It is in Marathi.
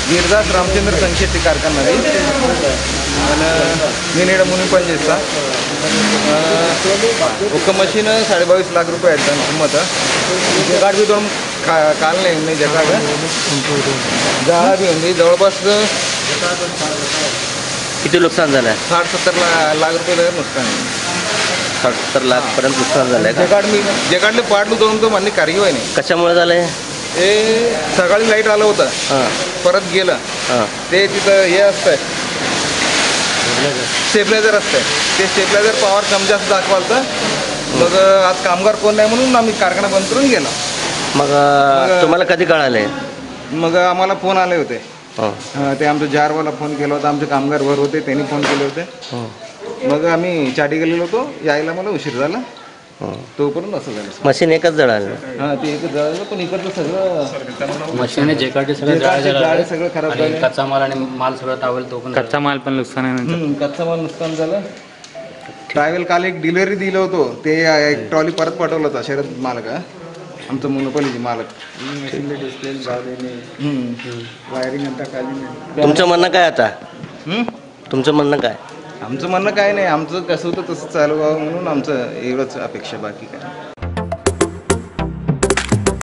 गिरदास रामचंद्र संक्षेपी कारखानदी నేను ముని పని చేస్తా ఒక మషిన్ 22.5 लाख रुपये आहेत దాని కిమ్మत जगाड बी दोन कालने नाही जगाड जाळा बी ఉంది जवळपास किती नुकसान झालं आहे? 60-70 लाख रुपये नुकसान आहे. 60-70 लाख पर्यंत नुकसान झालं आहे का? जगाडले पाडलं दोन तो म्हणणे कारगिवाय नाही. कशामुळे झालं आहे? हे सकाळी लाईट आलं होतं परत गेलं ते तिथं हे असतंय स्टेबलायझर असतंय ते स्टेबलायझर पॉवर कमी जास्त दाखवालतं मग आज कामगार कोण नाही म्हणून आम्ही कारखाना बंद करून गेलो. मग तुम्हाला कधी कळाले? मग आम्हाला फोन आले होते ते आमचं जारवाला फोन केला होता आमचे कामगार वर होते त्यांनी फोन केले होते मग आम्ही चाटी गेलेलो होतो यायला मला उशीर झाला तोपर्यंत असं झालं. मशीन एकच जळालं? हां ते एकच जळालं पण इकडचं सगळं मशीन जेकाटे सगळं सगळं खराब झालं कच्चा माल आणि माल सगळं टावेल तो पण कच्चा माल पण नुकसान आहे कच्चा माल नुकसान झालं. ट्रॅव्हल काल एक डिलिव्हरी दिलं होतं ते एक ट्रॉली परत पाठवलं होता शरद मालक आमचं मोनोपॉलीचे मालक वायरिंग आता खाली तुमचं म्हणणं काय आता? तुमचं म्हणणं काय? आमचं म्हणणं काय नाही आमचं कसं होतं तसं चालू व्हावं म्हणून आमचं एवढंच अपेक्षा बाकी काय.